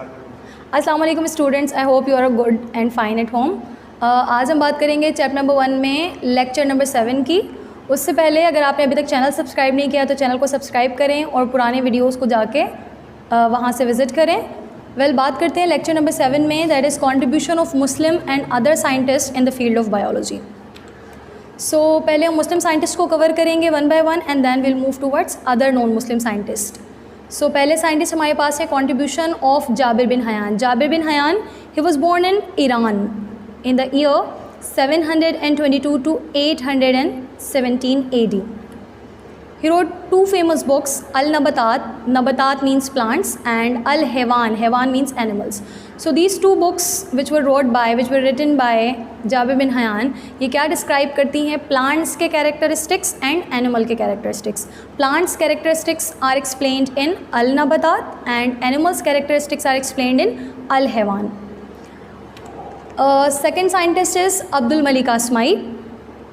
अस्सलाम वालेकुम students, I hope you are good and fine at home. आज हम बात करेंगे चैप्टर नंबर 1 में लेक्चर नंबर 7 की। उससे पहले अगर आपने अभी तक चैनल सब्सक्राइब नहीं किया तो चैनल को सब्सक्राइब करें और पुराने वीडियोस को जाके वहाँ से विज़िट करें। बात करते हैं लेक्चर नंबर 7 में, that is contribution of Muslim and other scientist in the field of biology. So पहले हम मुस्लिम साइंटिस्ट को कवर करेंगे one by one and then will move towards other non Muslim scientist. So पहले scientist हमारे पास है contribution of Jabir bin Hayyan. Jabir bin Hayyan, he was born in Iran in the year 722 to 817 AD. He wrote two famous books, Al-Nabatat, Nabatat means plants, and Al-Hewan, Hewan means animals. So these two books which were written by Jabir bin Hayyan, ये क्या describe करती हैं? Plants के characteristics and animal के characteristics. Plants characteristics are explained in Al-Nabatat and animals characteristics are explained in Al-Hewan. Second scientist is Abdul Malik Asma'i.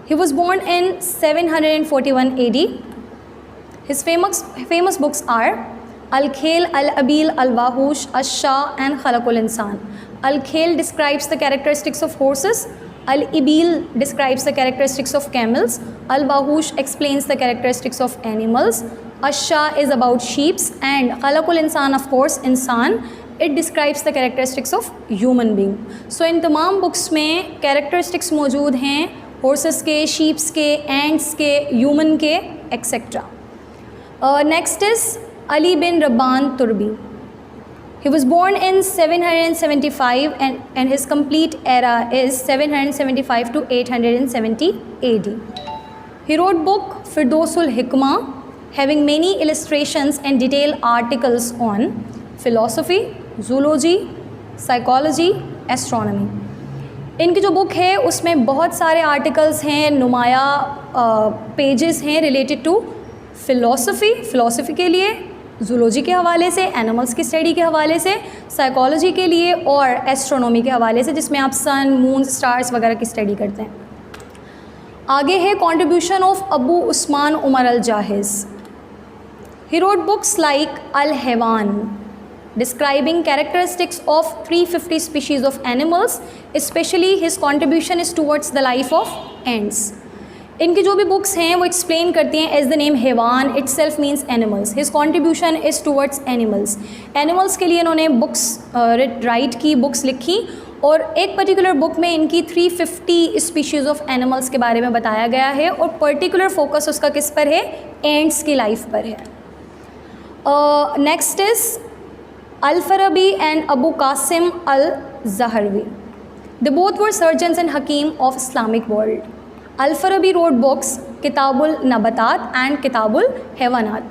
He was born in 741 AD. His famous books are Al-Khel, Al-Abil, Al-Wahush, Ash-Shah and Khalaqul Insan. Al-Khel describes the characteristics of horses. Al-Ibil describes the characteristics of camels. Al-Wahush explains the characteristics of animals. Ash-Shah is about sheep and Khalaqul Insan, of course, Insan. It describes the characteristics of human being. So इन तमाम books में characteristics मौजूद हैं horses के, sheeps के, ants के, human के, etc. Next is Ali bin Rabban Turbi. He was born in 775 and his complete era is 775 to 870 AD. He wrote book Firdausul Hikmah having many illustrations and detailed articles on philosophy, zoology, psychology, astronomy. इनकी जो book है उसमें बहुत सारे articles हैं, नुमाया pages हैं related to philosophy के लिए, जूलॉजी के हवाले से, एनिमल्स की स्टडी के हवाले से, साइकोलॉजी के लिए और एस्ट्रोनॉमी के हवाले से, जिसमें आप सन, मून, स्टार्स वगैरह की स्टडी करते हैं। आगे है contribution of Abu Usman Umar al Jahiz. He wrote books like al Hayawan describing characteristics of 350 species of animals, especially his contribution is towards the life of ants. इनकी जो भी books हैं वो एक्सप्लेन करती हैं, as the name Hayawan itself means animals, his contribution is towards animals. Animals के लिए इन्होंने बुक्स राइट की, बुक्स लिखी और एक पर्टिकुलर बुक में इनकी 350 स्पीशीज़ ऑफ एनिमल्स के बारे में बताया गया है और पर्टिकुलर फोकस उसका किस पर है? एंट्स की लाइफ पर है। Next is Al-Farabi and Abu Qasim al-Zaharwi. They both were surgeons and hakim of Islamic world. Al-Farabi wrote books Kitabul Nabatat and Kitabul Haywanat.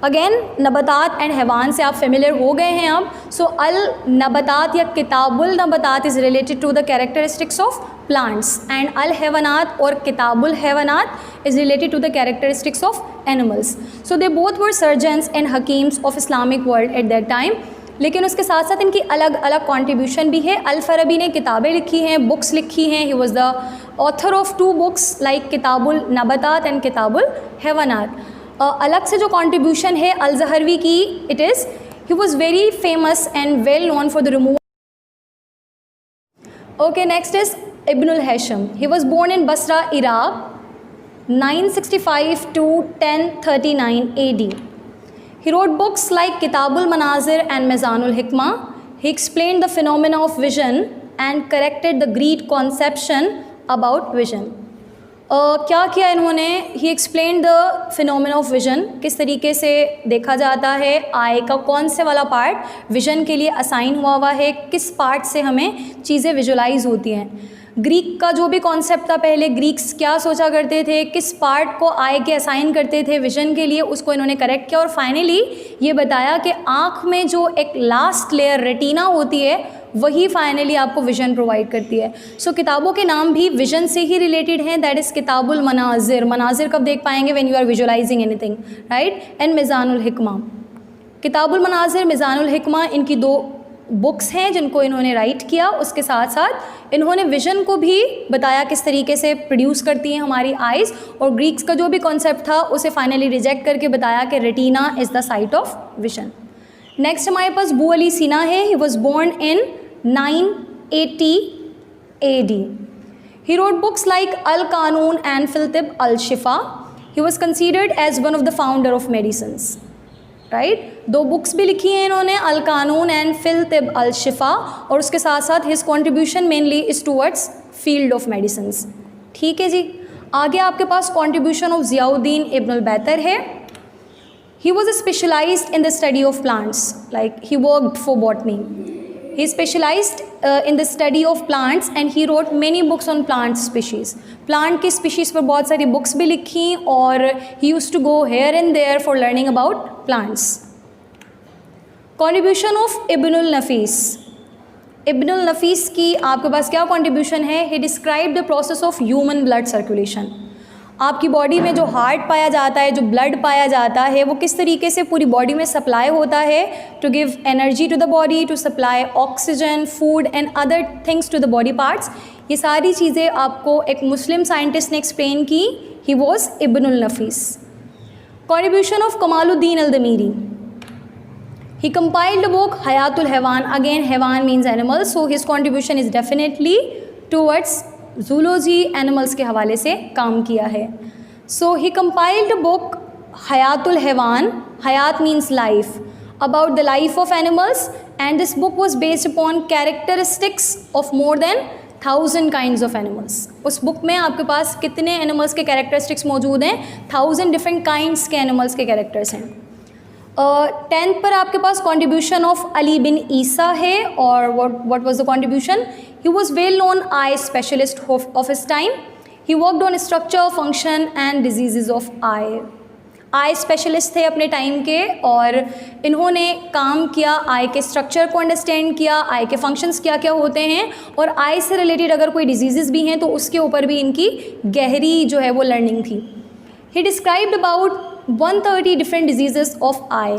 Again, Nabatat and Haywan से आप familiar हो गए हैं अब. So Al-Nabatat या Kitabul Nabatat is related to the characteristics of plants and Al-Haywanat or Kitabul Haywanat is related to the characteristics of animals. So they both were surgeons and hakims of Islamic world at that time. लेकिन उसके साथ साथ इनकी अलग अलग contribution भी है। अल-फरबी ने किताबें लिखी हैं, बुक्स लिखी हैं। He was the author of 2 books like Kitabul Nabatat and Kitabul Hayawanat. अलग से जो कॉन्ट्रीब्यूशन है अल-ज़हरवी की, it is he was very famous and well known for the removal. Okay, next is Ibnul Haytham. He was born in Basra, Iraq 965 to 1039 AD. He wrote books like Kitabul Manazir and Mizanul Hikmah. He explained the phenomena of vision and corrected the Greek conception about vision. क्या किया इन्होंने? He explained the phenomena of vision, किस तरीके से देखा जाता है, आई का कौन से वाला पार्ट विजन के लिए असाइन हुआ है, किस पार्ट से हमें चीज़ें विजुलाइज होती हैं। ग्रीक का जो भी कॉन्सेप्ट था, पहले ग्रीक्स क्या सोचा करते थे, किस पार्ट को आई के असाइन करते थे विजन के लिए, उसको इन्होंने करेक्ट किया और फाइनली ये बताया कि आँख में जो एक लास्ट लेयर रेटिना होती है वही फाइनली आपको विजन प्रोवाइड करती है। सो किताबों के नाम भी विजन से ही रिलेटेड हैं, that is Kitabul Manazir. Manazir कब देख पाएंगे? When you are visualizing anything, right. And Mizanul Hikma. Kitabul Manazir, Mizanul Hikma, इनकी 2 बुक्स हैं जिनको इन्होंने राइट किया। उसके साथ साथ इन्होंने विजन को भी बताया किस तरीके से प्रोड्यूस करती हैं हमारी आइज़, और ग्रीक्स का जो भी कॉन्सेप्ट था उसे फाइनली रिजेक्ट करके बताया कि retina is the site of vision. Next हमारे पास बू अली सिन्हा है. He was born in 980 AD. He wrote books like Al-Qanun and Fil-Tib Al-Shifa. He was considered as one of the founder of medicines. Right? 2 books भी लिखी हैं इन्होंने, Al-Qanun and Fil-Tib Al-Shifa, और उसके साथ साथ his contribution mainly is towards field of medicines. ठीक है जी. आगे आपके पास contribution of Ziauddin Ibn al-Baitar है. He was specialized in the study of plants, like he worked for botany. He specialized in the study of plants and he wrote many books on plant species. Plant के species पर बहुत सारी books भी लिखी और he used to go here and there for learning about plants. Contribution of Ibn al-Nafis. Ibn al-Nafis की आपके पास क्या contribution है? He described the process of human blood circulation. आपकी बॉडी में जो हार्ट पाया जाता है, जो ब्लड पाया जाता है, वो किस तरीके से पूरी बॉडी में सप्लाई होता है to give energy to the body, to supply oxygen, food and other things to the body parts. ये सारी चीज़ें आपको एक मुस्लिम साइंटिस्ट ने एक्सप्लेन की. He was Ibn al Nafis. Contribution of Kamaluddin al Damiri. He compiled the book Hayatul Hayawan. Again Hayawan means animal, so his contribution is definitely towards zoology, animals के हवाले से काम किया है. सो ही compiled book Hayatul Hayawan. Hayat means life, about the life of animals, and this book was based upon characteristics of more than 1000 kinds of animals. उस book में आपके पास कितने एनिमल्स के कैरेक्टरिस्टिक्स मौजूद हैं? 1000 डिफरेंट काइंड्स के एनिमल्स के characters हैं. 10th पर आपके पास कॉन्ट्रीब्यूशन ऑफ अली बिन ईसा है. और what was the contribution? He was well known eye specialist of his time. He worked on structure, function and diseases of eye. Eye specialist थे अपने time के और इन्होंने काम किया, आई के स्ट्रक्चर को अंडरस्टैंड किया, आई के फंक्शंस क्या क्या होते हैं, और आई से रिलेटेड अगर कोई डिजीज़ भी हैं तो उसके ऊपर भी इनकी गहरी जो है वो लर्निंग थी. He described about 130 different disease of eye.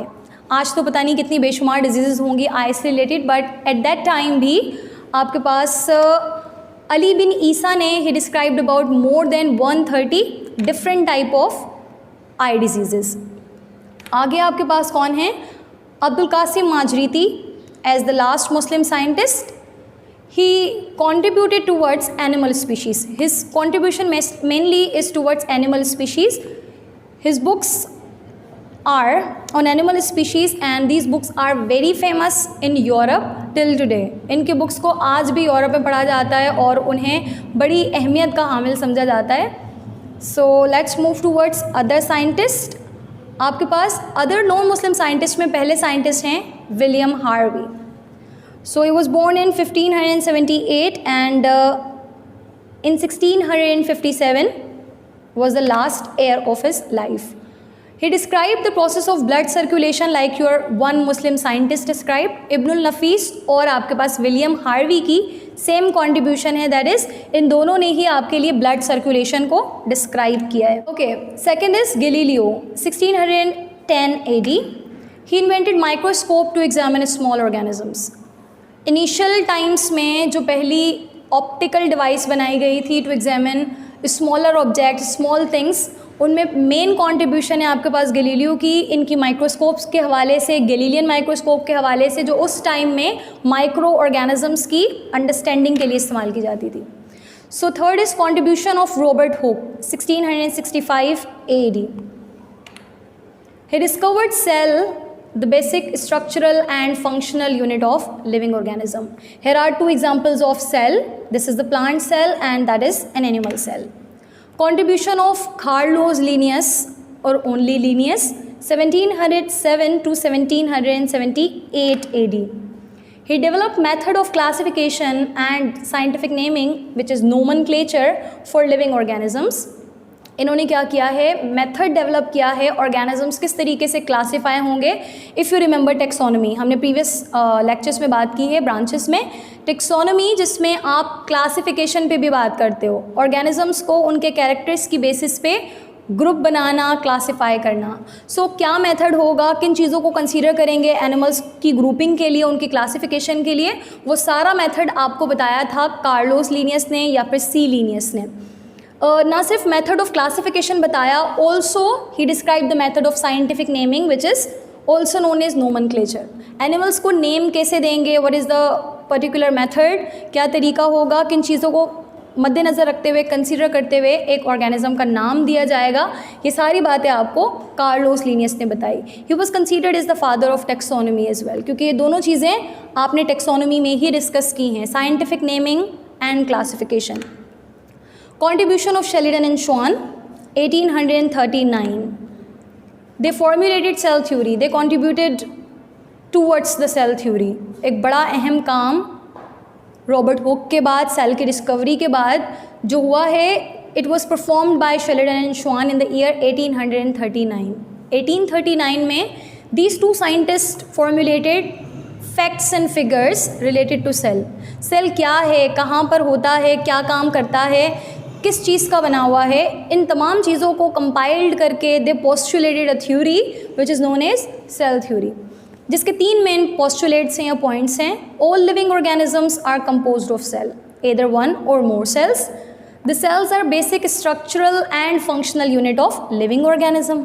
आज तो पता नहीं कितनी बेशुमार डिजीज़ होंगी आई से रिलेटेड, बट एट दैट टाइम भी आपके पास अली बिन ईसा ने he described about more than 130 different type of eye disease. आगे आपके पास कौन है? Abdul Qasim Majriti. As the last Muslim scientist he contributed towards animal species. His contribution mainly is towards animal species. His books are on animal species and these books are very famous in Europe till today. इनके books को आज भी Europe में पढ़ा जाता है और उन्हें बड़ी अहमियत का हामिल समझा जाता है. So let's move towards other scientists. आपके पास अदर नॉन मुस्लिम साइंटिस्ट में पहले साइंटिस्ट हैं William Harvey. So he was born in 1578 and in 1657 was the last year of his life. He described the process of blood circulation like your one Muslim scientist described. Ibn al-Nafis और आपके पास William Harvey की same contribution है, that is in दोनों ने ही आपके लिए blood circulation को describe किया है. Okay, second is Galileo. 1610 AD. He invented microscope to examine small organisms. Initial times में जो पहली ऑप्टिकल डिवाइस बनाई गई थी to examine smaller object, small things, उनमें मेन कंट्रीब्यूशन है आपके पास गैलीलियो की. इनकी माइक्रोस्कोप्स के हवाले से, गैलीलियन माइक्रोस्कोप के हवाले से, जो उस टाइम में माइक्रो ऑर्गेनिजम्स की अंडरस्टैंडिंग के लिए इस्तेमाल की जाती थी. So third is contribution of Robert Hooke. 1665 AD. He discovered cell, the basic structural and functional unit of living organism. Here are two examples of cell. This is the plant cell and that is an animal cell. Contribution of Carlos Linnaeus or only Linnaeus, 1707 to 1778 AD. He developed method of classification and scientific naming which is nomenclature for living organisms. इन्होंने क्या किया है? Method develop किया है organisms किस तरीके से classify होंगे. इफ़ यू रिमेंबर टेक्सोनमी, हमने प्रीवियस लेक्चर्स में बात की है ब्रांचेस में. टेक्सोनमी जिसमें आप क्लासिफिकेशन पे भी बात करते हो, ऑर्गेनिजम्स को उनके कैरेक्टर्स की बेसिस पे ग्रुप बनाना, क्लासीफाई करना. सो क्या मेथड होगा, किन चीज़ों को कंसीडर करेंगे एनिमल्स की ग्रुपिंग के लिए, उनकी क्लासिफिकेशन के लिए, वो सारा मेथड आपको बताया था कार्लोस लीनियस ने या फिर सी लीनियस ने. ना सिर्फ मेथड ऑफ क्लासिफिकेशन बताया, also he describe the method of scientific naming which is also known as nomenclature. Animals को नेम कैसे देंगे, what is the particular method, क्या तरीका होगा, किन चीज़ों को मद्देनज़र रखते हुए, कंसीडर करते हुए एक ऑर्गेनिज्म का नाम दिया जाएगा, ये सारी बातें आपको कार्लोस लिनियस ने बताई। He was considered is the father of taxonomy as well, क्योंकि ये दोनों चीज़ें आपने टेक्सोनॉमी में ही डिस्कस की हैं, scientific naming and classification. Contribution of Sheridan and Schwann 1839, they formulated cell theory, they contributed towards the cell theory. एक बड़ा अहम काम रॉबर्ट हुक के बाद, सेल की डिस्कवरी के बाद जो हुआ है, it was performed by Sheridan and Schwann in the year 1839। 1839 में these two scientist formulated facts and figures related to cell. Cell क्या है, कहाँ पर होता है, क्या काम करता है, किस चीज़ का बना हुआ है, इन तमाम चीज़ों को कंपाइल्ड करके they postulated a theory which is known as cell theory, जिसके 3 मेन पोस्टुलेट्स हैं या पॉइंट्स हैं। All living organisms are composed of cell, either one or more cells. The cells are basic structural and functional unit of living organism,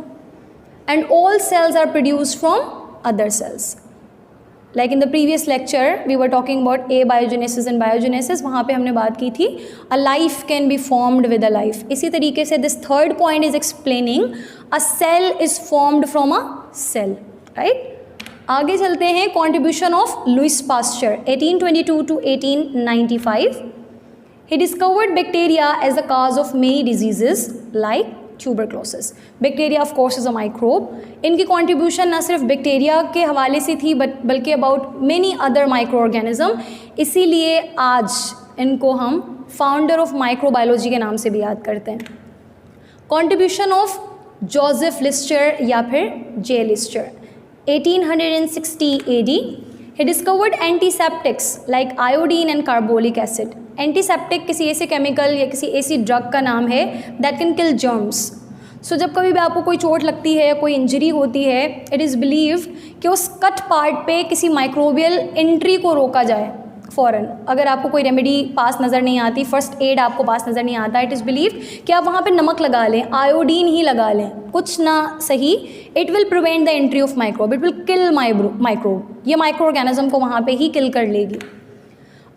and all cells are produced from other cells. Like in the previous lecture we were talking about abiogenesis and biogenesis, वहाँ पे हमने बात की थी a life can be formed with a life। इसी तरीके से this third point is explaining a cell is formed from a cell, right? आगे चलते हैं। Contribution of Louis Pasteur 1822 to 1895, he discovered bacteria as the cause of many diseases like tuberculosis। Bacteria of course is a microbe. इनकी contribution ना सिर्फ bacteria के हवाले से थी बल्कि about many other micro organism, इसीलिए आज इनको हम फाउंडर ऑफ माइक्रोबायोलॉजी के नाम से भी याद करते हैं। कॉन्ट्रीब्यूशन ऑफ जोसेफ लिस्टर या फिर जे Leicester 1860 AD, he discovered antiseptics like iodine and carbolic acid। Antiseptic किसी ऐसे केमिकल या किसी ऐसी ड्रग का नाम है दैट कैन किल जर्म्स। सो जब कभी भी आपको कोई चोट लगती है, कोई इंजरी होती है, इट इज़ बिलीव्ड कि उस कट पार्ट पे किसी माइक्रोबियल एंट्री को रोका जाए फ़ौरन। अगर आपको कोई रेमेडी पास नज़र नहीं आती, फर्स्ट एड आपको पास नज़र नहीं आता, इट इज़ बिलीव्ड कि आप वहाँ पे नमक लगा लें, आयोडीन ही लगा लें, कुछ ना सही, it will prevent the entry of microbe, it will kill microbe. ये माइक्रो ऑर्गेनिज्म को वहाँ पे ही किल कर लेगी।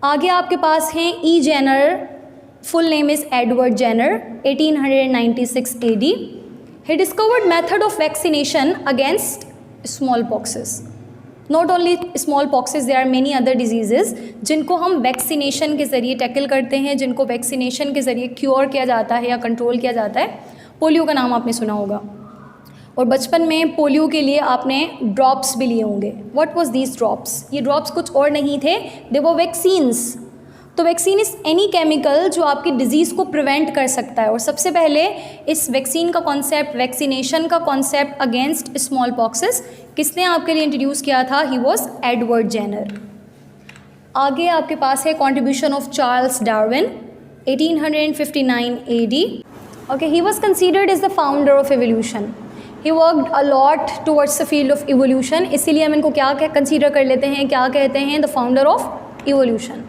आगे आपके पास हैं E Jenner, full name is Edward Jenner 1896 AD। He discovered method of vaccination against small poxes. Not only small poxes, there are many other diseases जिनको हम वैक्सीनेशन के ज़रिए टैकल करते हैं, जिनको वैक्सीनेशन के ज़रिए क्योर किया जाता है या कंट्रोल किया जाता है। पोलियो का नाम आपने सुना होगा, और बचपन में पोलियो के लिए आपने ड्रॉप्स भी लिए होंगे। What was these drops? ये ड्रॉप्स कुछ और नहीं थे, दे वो वैक्सीन्स। तो वैक्सीन इज़ एनी केमिकल जो आपकी डिजीज़ को प्रिवेंट कर सकता है, और सबसे पहले इस वैक्सीन का कॉन्सेप्ट, वैक्सीनेशन का कॉन्सेप्ट अगेंस्ट स्मॉल पॉक्सेस किसने आपके लिए इंट्रोड्यूस किया था? He was Edward Jenner. आगे आपके पास है contribution of Charles Darwin 1859 AD। Okay, he was considered as the founder of evolution. He worked a lot towards the field of evolution, इसीलिए हम इनको क्या कंसिडर कर लेते हैं, क्या कहते हैं? The founder of evolution.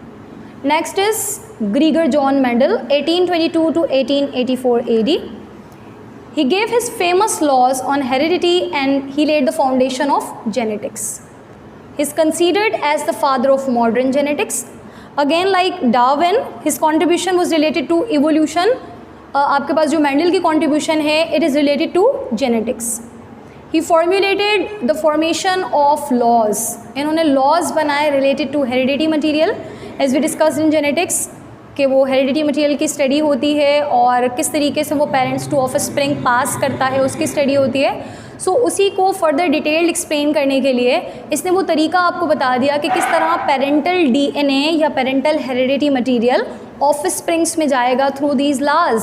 Next is ग्रीगर John Mendel 1822 to 1884 AD। He gave his famous laws on heredity and he laid the foundation of genetics. He is considered as the father of modern genetics. Again, like Darwin, his contribution was related to evolution. आपके पास जो Mendel की contribution है, it is related to genetics. He formulated the formation of laws. इन्होंने laws बनाए related to heredity material. As we discussed in genetics, कि वो heredity material की study होती है और किस तरीके से वो पेरेंट्स टू ऑफस्प्रिंग पास करता है, उसकी स्टडी होती है। सो उसी को फर्दर डिटेल्ड एक्सप्लेन करने के लिए इसने वो तरीका आपको बता दिया कि किस तरह पेरेंटल डीएनए या पेरेंटल हेरिडिटी मटेरियल ऑफस्प्रिंग्स में जाएगा थ्रू दीज लॉज,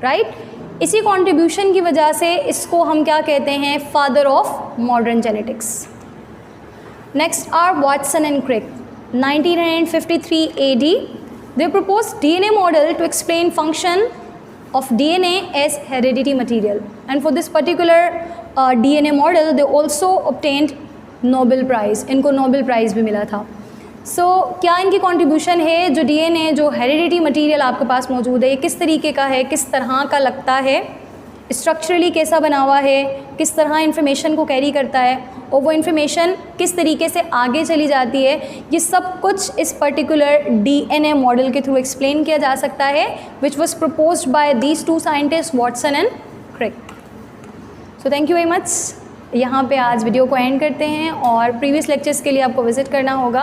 राइट। इसी कॉन्ट्रीब्यूशन की वजह से इसको हम क्या कहते हैं? Father of modern genetics. Next are Watson and Crick 1953 AD। They proposed DNA model to explain function of DNA as heredity material, and for this particular DNA model they also obtained Nobel Prize. इनको Nobel Prize भी मिला था। So क्या इनकी contribution है? जो DNA जो heredity material आपके पास मौजूद है, ये किस तरीके का है, किस तरह का लगता है, स्ट्रक्चरली कैसा बना हुआ है, किस तरह इन्फॉर्मेशन को कैरी करता है और वो इन्फॉर्मेशन किस तरीके से आगे चली जाती है, ये सब कुछ इस पर्टिकुलर DNA मॉडल के थ्रू एक्सप्लेन किया जा सकता है, which was proposed by these two scientist Watson and Crick. So thank you very much. यहाँ पे आज वीडियो को एंड करते हैं और प्रीवियस लेक्चर्स के लिए आपको विजिट करना होगा।